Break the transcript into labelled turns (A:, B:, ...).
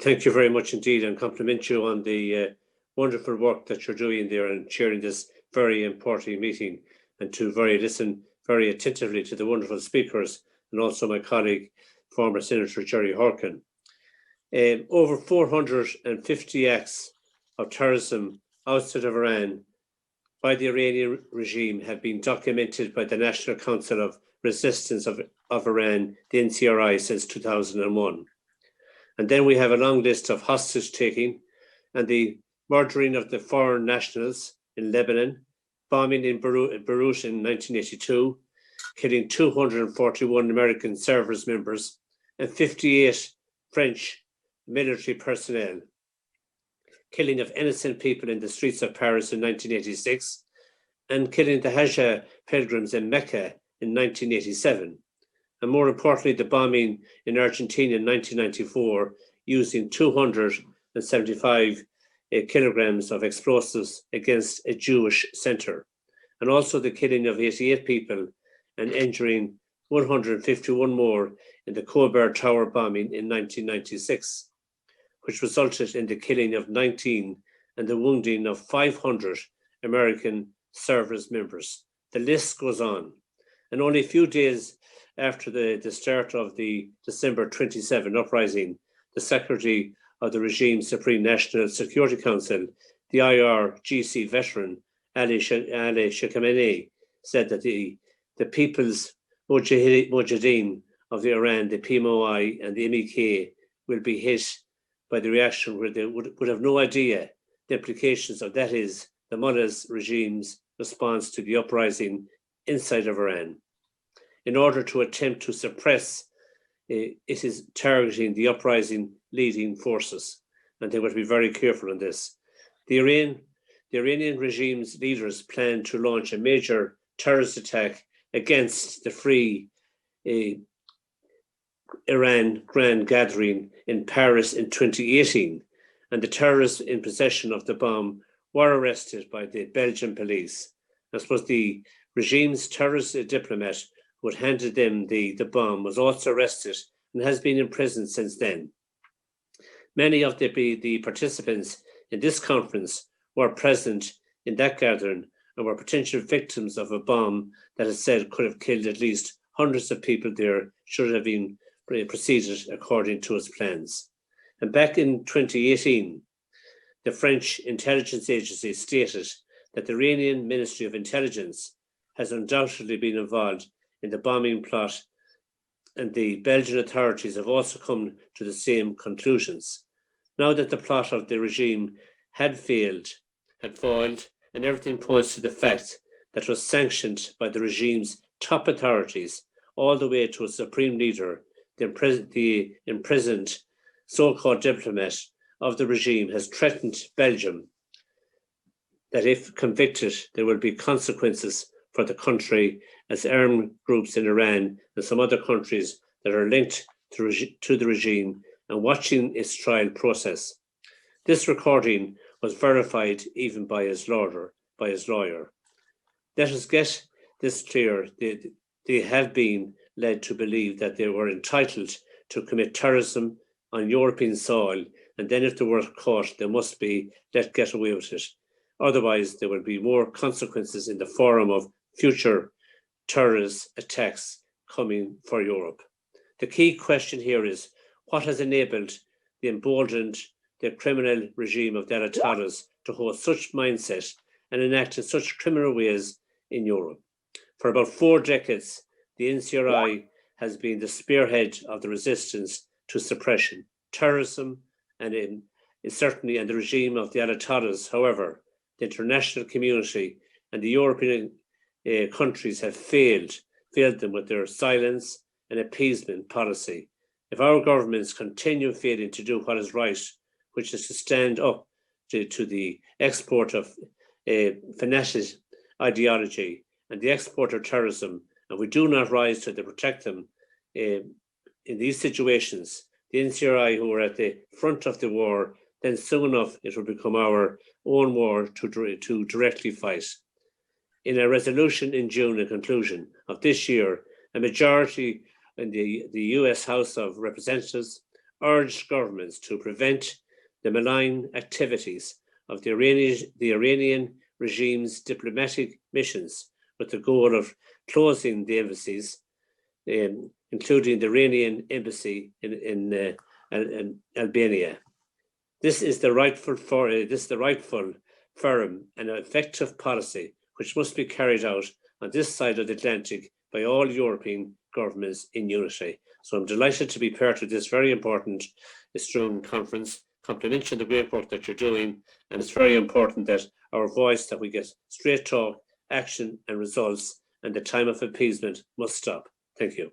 A: Thank you very much indeed, and compliment you on the wonderful work that you're doing there and chairing this very important meeting, and to listen very attentively to the wonderful speakers and also my colleague, former Senator Jerry Horkin. Over 450 acts of terrorism outside of Iran by the Iranian regime have been documented by the National Council of Resistance of Iran, the NCRI, since 2001. And then we have a long list of hostage taking and the murdering of the foreign nationals in Lebanon, bombing in Beirut in 1982, killing 241 American service members and 58 French military personnel, killing of innocent people in the streets of Paris in 1986, and killing the Hajj pilgrims in Mecca in 1987. And more importantly, the bombing in Argentina in 1994, using 275 kilograms of explosives against a Jewish center. And also the killing of 88 people and injuring 151 more in the Colbert Tower bombing in 1996, which resulted in the killing of 19 and the wounding of 500 American service members. The list goes on. And only a few days after the start of the December 27 uprising, the Secretary of the regime's Supreme National Security Council, the IRGC veteran, Ali Khamenei, said that the People's Mujahideen of the Iran, the PMOI and the MEK, will be hit by the reaction where they would have no idea the implications of, that is, the mullahs regime's response to the uprising inside of Iran. In order to attempt to suppress, it is targeting the uprising leading forces, and they will be very careful on this. The Iranian regime's leaders plan to launch a major terrorist attack against the free Iran Grand Gathering in Paris in 2018, and the terrorists in possession of the bomb were arrested by the Belgian police. I suppose the regime's terrorist diplomat who had handed them the bomb was also arrested and has been in prison since then. Many of the participants in this conference were present in that gathering and were potential victims of a bomb that is said could have killed at least hundreds of people there should it have been proceeded according to its plans. And back in 2018, the French intelligence agency stated that the Iranian Ministry of Intelligence has undoubtedly been involved in the bombing plot, and the Belgian authorities have also come to the same conclusions. Now that the plot of the regime had foiled, and everything points to the fact that it was sanctioned by the regime's top authorities, all the way to a supreme leader, the imprisoned so-called diplomat of the regime has threatened Belgium that if convicted, there will be consequences for the country, as armed groups in Iran and some other countries that are linked to the regime and watching its trial process. This recording was verified even by his lawyer. Let us get this clear. They have been led to believe that they were entitled to commit terrorism on European soil, and then if they were caught, they must be let get away with it. Otherwise, there will be more consequences in the form of future terrorist attacks coming for Europe. The key question here is, what has enabled the emboldened, the criminal regime of the Ayatollahs to hold such mindset and enact in such criminal ways in Europe? For about 4 decades, the NCRI has been the spearhead of the resistance to suppression, terrorism, and certainly the regime of the Ayatollahs. However, the international community and the European countries have failed them with their silence and appeasement policy. If our governments continue failing to do what is right, which is to stand up to the export of fanatic ideology and the export of terrorism, and we do not rise to protect them in these situations, the NCRI, who are at the front of the war, then soon enough it will become our own war to directly fight. In a resolution in June, in conclusion of this year, a majority in the US House of Representatives urged governments to prevent the malign activities of the Iranian regime's diplomatic missions with the goal of closing the embassies, including the Iranian embassy in Albania. This is the rightful, firm and effective policy which must be carried out on this side of the Atlantic by all European governments in unity. So I'm delighted to be part of this very important Strong conference, complimenting the great work that you're doing, and it's very important that our voice, that we get straight talk, action and results, and the time of appeasement must stop. Thank you.